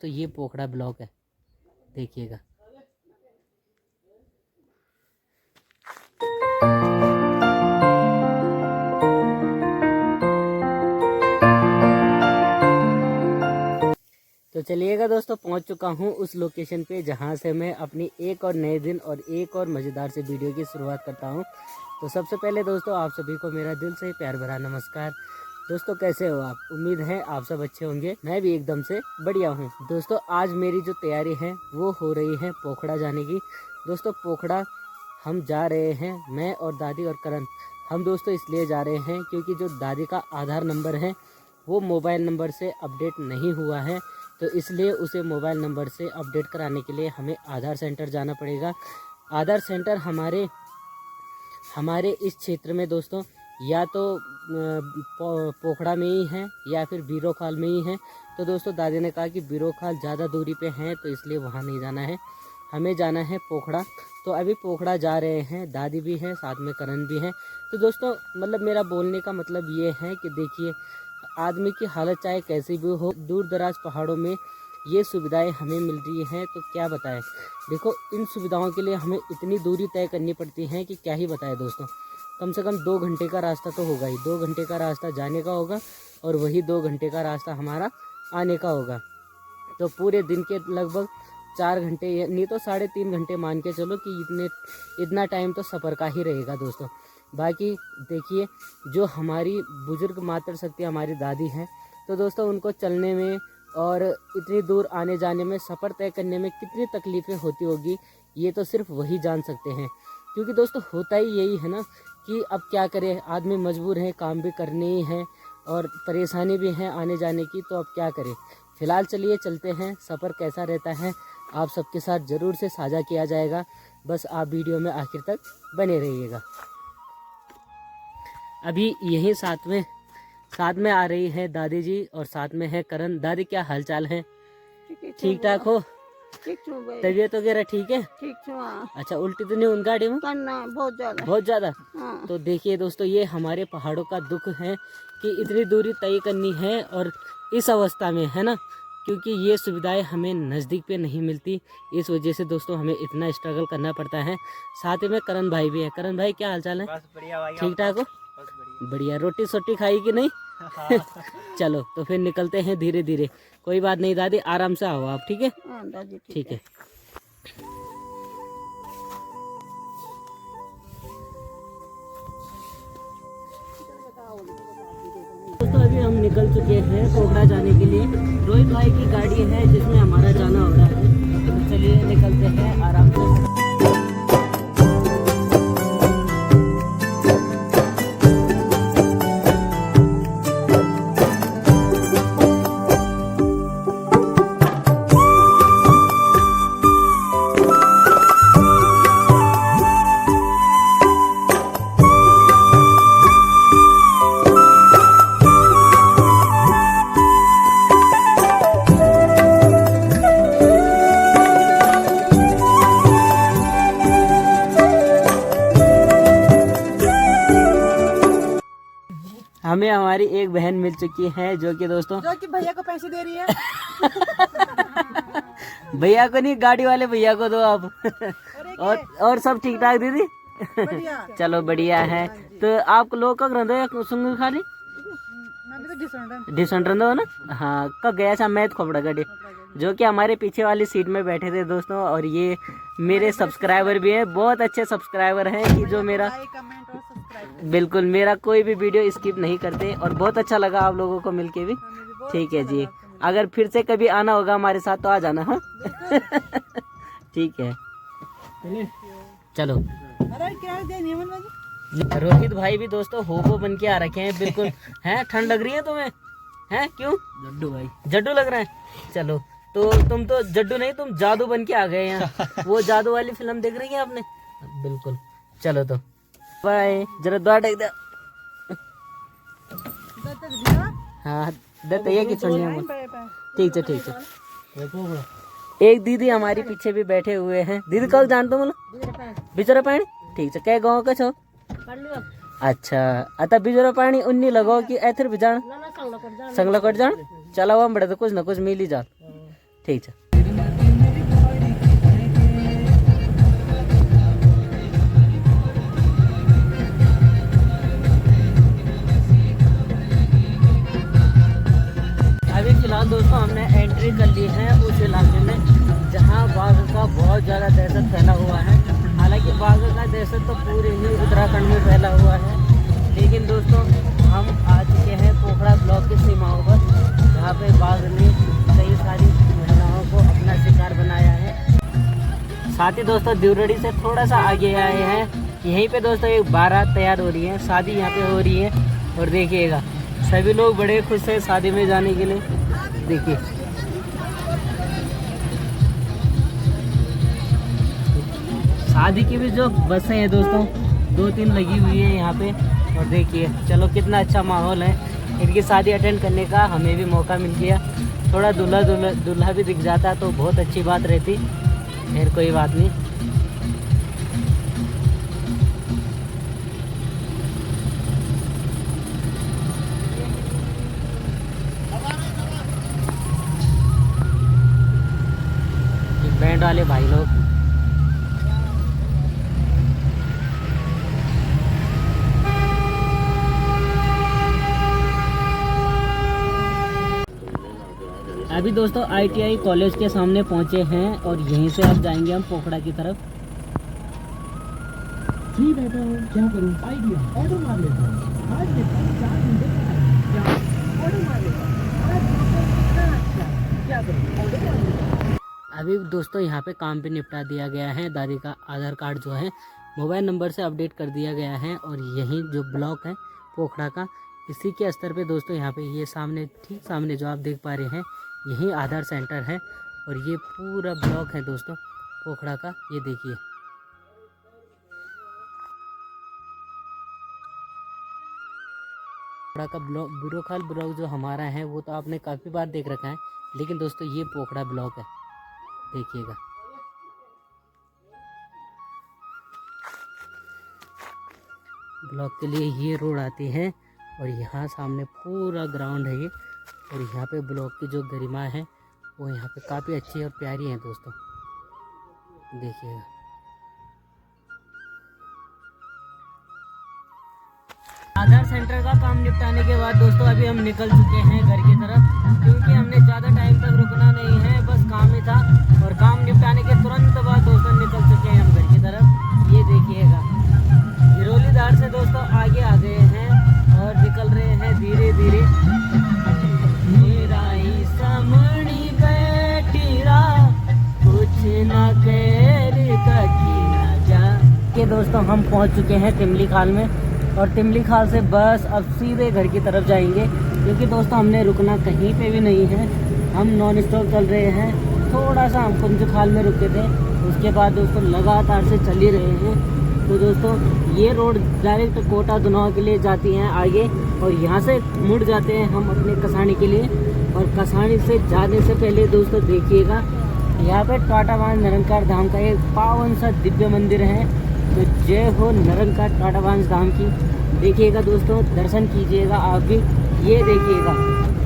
तो ये पोखड़ा ब्लॉक है, देखिएगा। तो चलिएगा दोस्तों, पहुंच चुका हूं उस लोकेशन पे जहां से मैं अपनी एक और नए दिन और एक और मज़ेदार से वीडियो की शुरुआत करता हूं। तो सबसे पहले दोस्तों आप सभी को मेरा दिल से प्यार भरा नमस्कार। दोस्तों कैसे हो आप? उम्मीद है आप सब अच्छे होंगे। मैं भी एकदम से बढ़िया हूं। दोस्तों आज मेरी जो तैयारी है वो हो रही है पोखड़ा जाने की। दोस्तों पोखड़ा हम जा रहे हैं, मैं और दादी और करण। हम दोस्तों इसलिए जा रहे हैं क्योंकि जो दादी का आधार नंबर है वो मोबाइल नंबर से अपडेट नहीं हुआ है, तो इसलिए उसे मोबाइल नंबर से अपडेट कराने के लिए हमें आधार सेंटर जाना पड़ेगा। आधार सेंटर हमारे इस क्षेत्र में दोस्तों या तो पोखड़ा में ही है या फिर बीरोखाल में ही है। तो दोस्तों दादी ने कहा कि बीरोखाल ज़्यादा दूरी पे है, तो इसलिए वहाँ नहीं जाना है, हमें जाना है पोखड़ा। तो अभी पोखड़ा जा रहे हैं, दादी भी है साथ में, करण भी है। तो दोस्तों मतलब मेरा बोलने का मतलब ये है कि देखिए आदमी की हालत चाहे कैसी भी हो, दूर दराज पहाड़ों में ये सुविधाएं हमें मिल रही हैं तो क्या बताएं। देखो इन सुविधाओं के लिए हमें इतनी दूरी तय करनी पड़ती है कि क्या ही बताएं दोस्तों। कम से कम 2 घंटे का रास्ता तो होगा ही, 2 घंटे का रास्ता जाने का होगा और वही 2 घंटे का रास्ता हमारा आने का होगा। तो पूरे दिन के लगभग 4 घंटे नहीं तो 3.5 घंटे मान के चलो कि इतना टाइम तो सफ़र का ही रहेगा दोस्तों। बाकी देखिए जो हमारी बुजुर्ग मातृशक्ति हमारी दादी हैं, तो दोस्तों उनको चलने में और इतनी दूर आने जाने में, सफ़र तय करने में कितनी तकलीफ़ें होती होगी ये तो सिर्फ वही जान सकते हैं। क्योंकि दोस्तों होता ही यही है ना कि अब क्या करें, आदमी मजबूर है, काम भी करने ही है और परेशानी भी है आने जाने की, तो अब क्या करें। फ़िलहाल चलिए चलते हैं, सफ़र कैसा रहता है आप सबके साथ ज़रूर से साझा किया जाएगा। बस आप वीडियो में आखिर तक बने रहिएगा। अभी यही साथ में आ रही है दादी जी और साथ में है करण। दादी क्या हालचाल है? ठीक ठाक हो? तबीयत वगैरह ठीक है? ठीक। अच्छा उल्टी तो नहीं उन गाड़ी में? करना बहुत ज़्यादा। हाँ। तो देखिए दोस्तों ये हमारे पहाड़ों का दुख है कि इतनी दूरी तय करनी है और इस अवस्था में, है ना, क्योंकि ये सुविधाएं हमें नज़दीक पे नहीं मिलती। इस वजह से दोस्तों हमें इतना स्ट्रगल करना पड़ता है। साथ में करण भाई भी है। करण भाई क्या हालचाल है? बस बढ़िया भाई, ठीक ठाक हो? बस बढ़िया। बढ़िया। रोटी सोटी खाई कि नहीं? हाँ। चलो तो फिर निकलते हैं धीरे धीरे। कोई बात नहीं दादी, आराम से आओ आप, ठीक है? दादी ठीक है। दोस्तों अभी हम निकल चुके हैं पोखड़ा जाने के लिए। रोहित भाई की गाड़ी है जिसमें हमारा जाना हो रहा है। तो चलिए निकलते हैं आराम से। हमें हमारी एक बहन मिल चुकी है जो कि दोस्तों भैया को पैसे दे रही है। भैया को नहीं, गाड़ी वाले भैया को दो आप। और सब ठीक ठाक दीदी? चलो बढ़िया है। तो आप लोग कब रंधो या सुंग खाली डिसन रंधो ना? हाँ कब गया था मैथ खोपड़ा गाड़ी, जो कि हमारे पीछे वाली सीट में बैठे थे दोस्तों। और ये मेरे सब्सक्राइबर भी हैं, बहुत अच्छे सब्सक्राइबर हैं कि जो मेरा बिल्कुल मेरा कोई भी वीडियो स्किप नहीं करते। और बहुत अच्छा लगा आप लोगों को मिलके भी। ठीक है जी, अगर फिर से कभी आना होगा हमारे साथ तो आ जाना। हाँ ठीक है चलो। रोहित भाई भी दोस्तों होबो बन के आ रखे हैं बिल्कुल। हैं ठंड लग रही है तुम्हें? हैं क्यों? जड्डू भाई, जड्डू लग रहा है। चलो तो तुम तो जड्डू नहीं, तुम जादू बन के आ गए यहाँ। वो जादू वाली फिल्म देख रही है आपने? बिल्कुल। चलो तो बाय। जरा द्वार टेक दे। हाँ देते ये कि ठीक है ठीक है। एक दीदी हमारी पीछे भी बैठे हुए हैं। दीदी कल जानते हो मतलब बिचरा पानी? ठीक है। क्या गाँव का छो? अच्छा अतः बिजोरा पानी उन्नी लगो कि ऐथर भी जान संगला कट जान। चला हुआ बड़े तो कुछ ना कुछ मिल ही जान। ठीक है। अभी फिलहाल दोस्तों हमने एंट्री कर ली है उस इलाके में जहाँ बाघ का बहुत ज़्यादा दहशत फैला हुआ है। हालांकि बाघ का दहशत तो पूरे ही उत्तराखंड में फैला हुआ है, लेकिन दोस्तों हम आ चुके हैं पोखड़ा ब्लॉक की सीमाओं पर, जहाँ पे बाघ ने कई सारी महिलाओं को अपना शिकार बनाया है। साथ ही दोस्तों दिवरड़ी से थोड़ा सा आगे आए हैं, यहीं पे दोस्तों एक बारात तैयार हो रही है, शादी यहाँ पे हो रही है। और देखिएगा सभी लोग बड़े खुश हैं शादी में जाने के लिए। देखिए शादी की भी जो बसें हैं दोस्तों 2-3 लगी हुई है यहाँ पे। और देखिए चलो कितना अच्छा माहौल है, इनकी शादी अटेंड करने का हमें भी मौका मिल गया। थोड़ा दूल्हा भी दिख जाता तो बहुत अच्छी बात रहती, फिर कोई बात नहीं। बैंड वाले भाई लोग अभी दोस्तों ITI कॉलेज के सामने पहुंचे हैं और यहीं से अब जाएंगे हम पोखड़ा की तरफ। जी बैठा हूँ, क्या करूँ, आइडिया ऑर्डर मार लेता हूँ, आज देखता हूँ 4 घंटे का है, ऑर्डर मार लेता हूँ, आज क्या करूँ, ऑर्डर मार लेता हूँ। अभी दोस्तों यहाँ पे काम भी निपटा दिया गया है, दादी का आधार कार्ड जो है मोबाइल नंबर से अपडेट कर दिया गया है। और यही जो ब्लॉक है पोखड़ा का, इसी के स्तर पे दोस्तों यहाँ पे ये सामने ठीक सामने जो आप देख पा रहे हैं यही आधार सेंटर है। और ये पूरा ब्लॉक है दोस्तों पोखड़ा का, ये देखिए। पोखड़ा का ब्लॉक बिरोखाल ब्लॉक जो हमारा है वो तो आपने काफ़ी बार देख रखा है, लेकिन दोस्तों ये पोखड़ा ब्लॉक है, देखिएगा। ब्लॉक के लिए ये रोड आती है और यहाँ सामने पूरा ग्राउंड है ये। और यहाँ पे ब्लॉक की जो गरिमा है वो यहाँ पे काफ़ी अच्छी और प्यारी है दोस्तों, देखिएगा। आधार सेंटर का काम निपटाने के बाद दोस्तों अभी हम निकल चुके हैं घर की तरफ, क्योंकि हमने ज़्यादा टाइम तक रुकना नहीं है, बस काम ही था। और काम निपटाने के तुरंत बाद दोस्तों निकल चुके हैं हम घर की तरफ। ये देखिएगा गिरोली धार से दोस्तों आगे आ गए हैं और निकल रहे हैं धीरे धीरे। मेरा ही समणी बैठीरा कुछ ना कर जा के दोस्तों हम पहुंच चुके हैं तिमली खाल में। और तिमली खाल से बस अब सीधे घर की तरफ जाएंगे, क्योंकि दोस्तों हमने रुकना कहीं पे भी नहीं है, हम नॉन स्टॉप चल रहे हैं। थोड़ा सा हम कुंज खाल में रुके थे, उसके बाद दोस्तों लगातार से चल ही रहे हैं। तो दोस्तों ये रोड डायरेक्ट कोटा दुनाव के लिए जाती हैं आगे, और यहाँ से मुड़ जाते हैं हम अपने कसानी के लिए। और कसानी से जाने से पहले दोस्तों देखिएगा यहाँ पे टाटावांझ निरंकार धाम का एक पावन सा दिव्य मंदिर है। तो जय हो निरंकार टाटावांझ धाम की, देखिएगा दोस्तों, दर्शन कीजिएगा आप भी। ये देखिएगा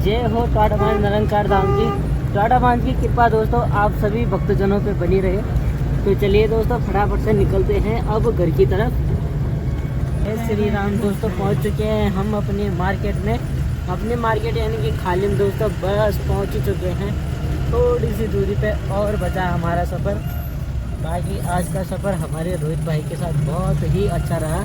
जय हो टाटावांझ निरंकार धाम की, टाटावांझ की कृपा दोस्तों आप सभी भक्तजनों पे बनी रहे। तो चलिए दोस्तों फटाफट से निकलते हैं अब घर की तरफ। श्री राम दोस्तों पहुंच चुके हैं हम अपने मार्केट में, अपने मार्केट यानी कि खाली में दोस्तों बस पहुंच ही चुके हैं। थोड़ी सी दूरी पे और बचा हमारा सफ़र। बाकी आज का सफ़र हमारे रोहित भाई के साथ बहुत ही अच्छा रहा।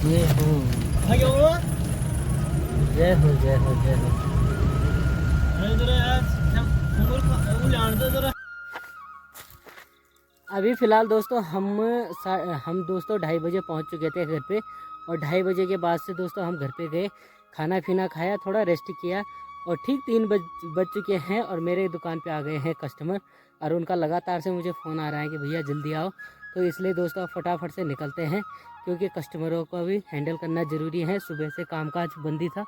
जय हो जय हो जय हो जय हो। अभी फ़िलहाल दोस्तों हम दोस्तों 2:30 बजे पहुंच चुके थे घर पे। और 2:30 बजे के बाद से दोस्तों हम घर पे गए, खाना पीना खाया, थोड़ा रेस्ट किया। और ठीक 3 बज चुके हैं और मेरे दुकान पे आ गए हैं कस्टमर। और उनका लगातार से मुझे फ़ोन आ रहा है कि भैया जल्दी आओ। तो इसलिए दोस्तों फटाफट से निकलते हैं, क्योंकि कस्टमरों को भी हैंडल करना ज़रूरी है। सुबह से कामकाज बंदी था,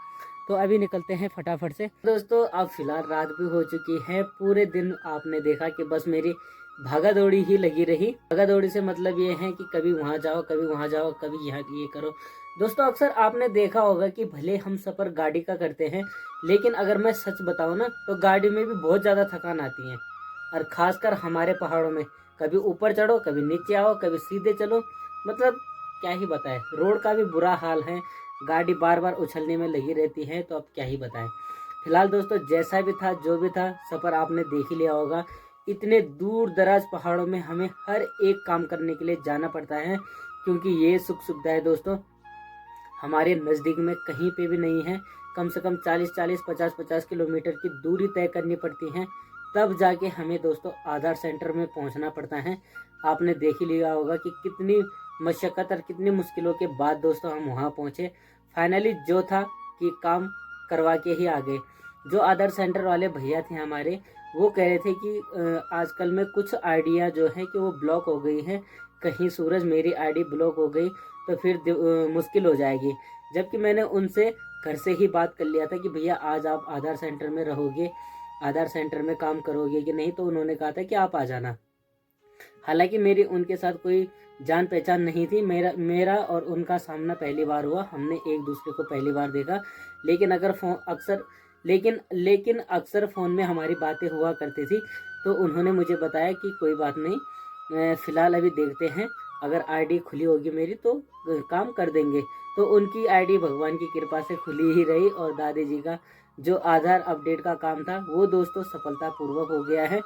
तो अभी निकलते हैं फटाफट से। दोस्तों अब फ़िलहाल रात भी हो चुकी है। पूरे दिन आपने देखा कि बस मेरी भागा दौड़ी ही लगी रही। भागा दौड़ी से मतलब ये है कि कभी वहाँ जाओ, कभी वहाँ जाओ, कभी यहाँ ये करो। दोस्तों अक्सर आपने देखा होगा कि भले हम सफ़र गाड़ी का करते हैं, लेकिन अगर मैं सच बताऊं ना तो गाड़ी में भी बहुत ज़्यादा थकान आती है। और ख़ासकर हमारे पहाड़ों में कभी ऊपर चढ़ो, कभी नीचे आओ, कभी सीधे चलो, मतलब क्या ही बताएं। रोड का भी बुरा हाल है, गाड़ी बार बार उछलने में लगी रहती है, तो अब क्या ही बताएं। फिलहाल दोस्तों जैसा भी था जो भी था, सफ़र आपने देख ही लिया होगा। इतने दूर दराज पहाड़ों में हमें हर एक काम करने के लिए जाना पड़ता है, क्योंकि ये सुख सुविधाएं दोस्तों हमारे नज़दीक में कहीं पे भी नहीं है। कम से कम 40-40, 50-50 किलोमीटर की दूरी तय करनी पड़ती है, तब जाके हमें दोस्तों आधार सेंटर में पहुंचना पड़ता है। आपने देख ही लिया होगा कि कितनी मशक्क़त और कितनी मुश्किलों के बाद दोस्तों हम वहां पहुंचे। फाइनली जो था कि काम करवा के ही आ गए। जो आधार सेंटर वाले भैया थे हमारे, वो कह रहे थे कि आजकल में कुछ आईडिया जो है कि वो ब्लॉक हो गई है। कहीं सूरज मेरी आईडी ब्लॉक हो गई तो फिर मुश्किल हो जाएगी। जबकि मैंने उनसे घर से ही बात कर लिया था कि भैया आज आप आधार सेंटर में रहोगे, आधार सेंटर में काम करोगे कि नहीं, तो उन्होंने कहा था कि आप आ जाना। हालांकि मेरी उनके साथ कोई जान पहचान नहीं थी। मेरा और उनका सामना पहली बार हुआ, हमने एक दूसरे को पहली बार देखा। लेकिन अगर फोन अक्सर लेकिन अक्सर फ़ोन में हमारी बातें हुआ करती थी। तो उन्होंने मुझे बताया कि कोई बात नहीं, फ़िलहाल अभी देखते हैं, अगर आईडी खुली होगी मेरी तो काम कर देंगे। तो उनकी आईडी भगवान की कृपा से खुली ही रही, और दादी जी का जो आधार अपडेट का काम था वो दोस्तों सफलतापूर्वक हो गया है।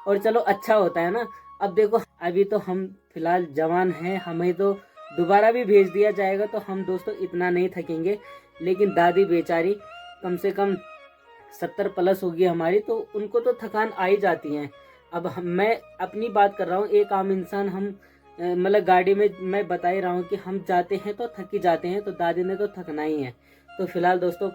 और चलो अच्छा होता है ना। अब देखो अभी तो हम फिलहाल जवान हैं, हमें तो दोबारा भी भेज दिया जाएगा तो हम दोस्तों इतना नहीं थकेंगे। लेकिन दादी बेचारी कम से कम 70 प्लस होगी हमारी, तो उनको तो थकान आ ही जाती है। अब मैं अपनी बात कर रहा हूँ, एक आम इंसान हम मतलब गाड़ी में मैं बता ही रहा हूँ कि हम जाते हैं तो थक ही जाते हैं, तो दादी ने तो थकना ही है। तो फिलहाल दोस्तों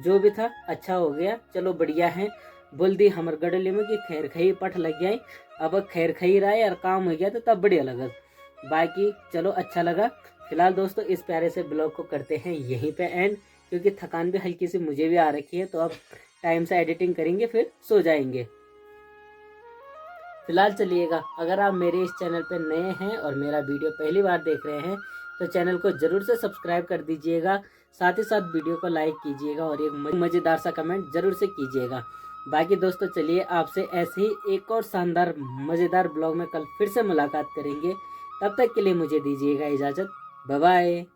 जो भी था अच्छा हो गया, चलो बढ़िया है। बोल दी हमर गडली में कि खैर खई पठ लग गई। अब खैर खई रहा है और काम हो गया तो तब बढ़िया लगा। बाकी चलो अच्छा लगा। फिलहाल दोस्तों इस प्यारे से ब्लॉग को करते हैं यहीं पे एंड, क्योंकि थकान भी हल्की सी मुझे भी आ रखी है। तो अब टाइम से एडिटिंग करेंगे फिर सो जाएंगे। फिलहाल चलिएगा, अगर आप मेरे इस चैनल पर नए हैं और मेरा वीडियो पहली बार देख रहे हैं तो चैनल को जरूर से सब्सक्राइब कर दीजिएगा। साथ ही साथ वीडियो को लाइक कीजिएगा और एक मज़ेदार सा कमेंट जरूर से कीजिएगा। बाकी दोस्तों चलिए आपसे ऐसे ही एक और शानदार मज़ेदार ब्लॉग में कल फिर से मुलाकात करेंगे। तब तक के लिए मुझे दीजिएगा इजाज़त। Bye bye.